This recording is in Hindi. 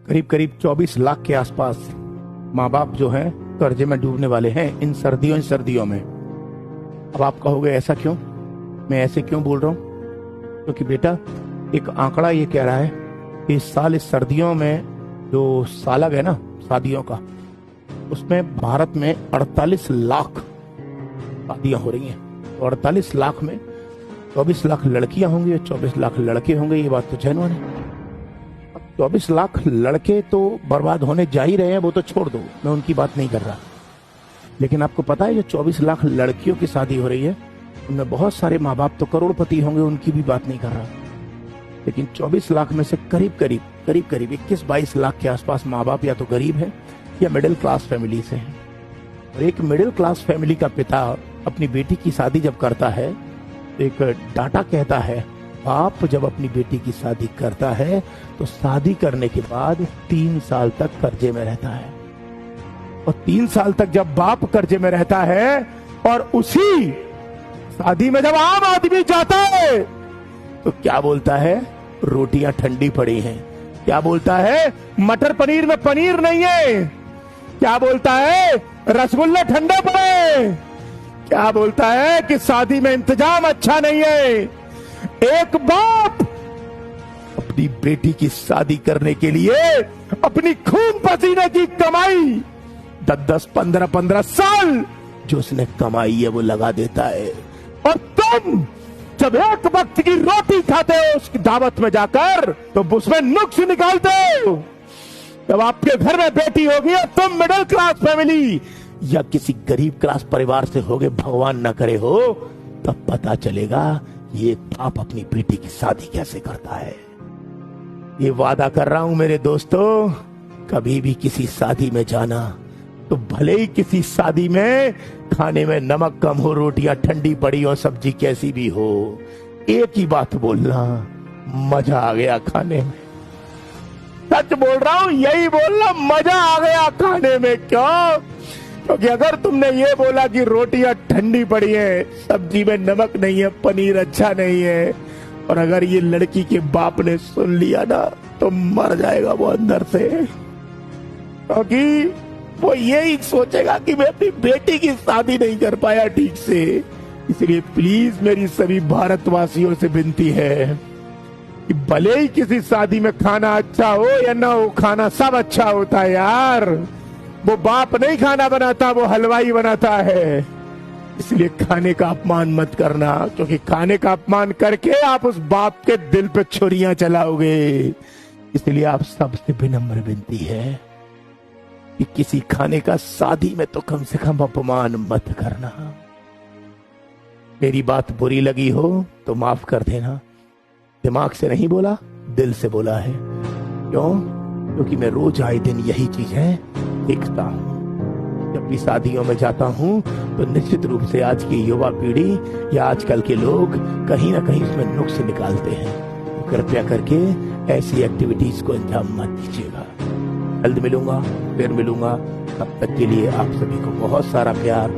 करीब करीब 24 लाख के आसपास माँ बाप जो हैं कर्जे में डूबने वाले हैं इन सर्दियों में। अब आप कहोगे ऐसा क्यों, मैं ऐसे क्यों बोल रहा हूँ? क्योंकि बेटा एक आंकड़ा ये कह रहा है कि इस साल इस सर्दियों में जो सालग है ना शादियों का, उसमें भारत में 48 लाख शादियां हो रही हैं। तो 48 लाख में 24 लाख लड़कियां होंगी और 24 लाख लड़के होंगे, ये बात तो जेन्युइन है। 24 लाख लड़के तो बर्बाद होने जा ही रहे हैं, वो तो छोड़ दो, मैं उनकी बात नहीं कर रहा। लेकिन आपको पता है जो 24 लाख लड़कियों की शादी हो रही है उनमें बहुत सारे माँ बाप तो करोड़पति होंगे, उनकी भी बात नहीं कर रहा। लेकिन 24 लाख में से करीब करीब 21-22 लाख के आसपास माँ बाप या तो गरीब है या मिडिल क्लास फैमिली से हैं। और एक मिडिल क्लास फैमिली का पिता अपनी बेटी की शादी जब करता है तो एक डाटा कहता है, बाप जब अपनी बेटी की शादी करता है तो शादी करने के बाद 3 साल तक कर्जे में रहता है। और 3 साल तक जब बाप कर्जे में रहता है और उसी शादी में जब आम आदमी जाता है तो क्या बोलता है, रोटियां ठंडी पड़ी हैं। क्या बोलता है, मटर पनीर में पनीर नहीं है। क्या बोलता है, रसगुल्ले ठंडे पड़े। क्या बोलता है कि शादी में इंतजाम अच्छा नहीं है। एक बाप अपनी बेटी की शादी करने के लिए अपनी खून पसीने की कमाई 10-10, 15-15 साल जो उसने कमाई है वो लगा देता है। और तुम जब एक वक्त की रोटी खाते हो उसकी दावत में जाकर तो उसमें नुक्स निकालते हो। जब आपके घर में बेटी होगी और तुम मिडिल क्लास फैमिली या किसी गरीब क्लास परिवार से होगे, भगवान ना करे हो, तब पता चलेगा ये बाप अपनी बेटी की शादी कैसे करता है। ये वादा कर रहा हूं मेरे दोस्तों, कभी भी किसी शादी में जाना तो भले ही किसी शादी में खाने में नमक कम हो, रोटियां ठंडी पड़ी हो, सब्जी कैसी भी हो, एक ही बात बोलना, मजा आ गया खाने में। सच बोल रहा हूं, यही बोलना, मजा आ गया खाने में। क्यों? क्योंकि अगर तुमने ये बोला कि रोटियां ठंडी पड़ी है, सब्जी में नमक नहीं है, पनीर अच्छा नहीं है, और अगर ये लड़की के बाप ने सुन लिया ना तो मर जाएगा वो अंदर से। क्योंकि वो यही सोचेगा कि मैं अपनी बेटी की शादी नहीं कर पाया ठीक से। इसलिए प्लीज मेरी सभी भारतवासियों से विनती है कि भले ही किसी शादी में खाना अच्छा हो या ना हो, खाना सब अच्छा होता है यार। वो बाप नहीं खाना बनाता, वो हलवाई बनाता है। इसलिए खाने का अपमान मत करना, क्योंकि खाने का अपमान करके आप उस बाप के दिल पे छुरियां चलाओगे। इसलिए आप सबसे विनम्र विनती है कि किसी खाने का शादी में तो कम से कम अपमान मत करना। मेरी बात बुरी लगी हो तो माफ कर देना। दिमाग से नहीं बोला, दिल से बोला है। क्यों? क्योंकि मैं रोज आए दिन यही चीजें देखता हूं। जब भी शादियों में जाता हूं तो निश्चित रूप से आज की युवा पीढ़ी या आजकल के लोग कहीं ना कहीं इसमें नुक्स निकालते हैं। तो कृपया करके ऐसी एक्टिविटीज को अंजाम मत दीजिएगा। जल्द मिलूंगा, फिर मिलूंगा। तब तक के लिए आप सभी को बहुत सारा प्यार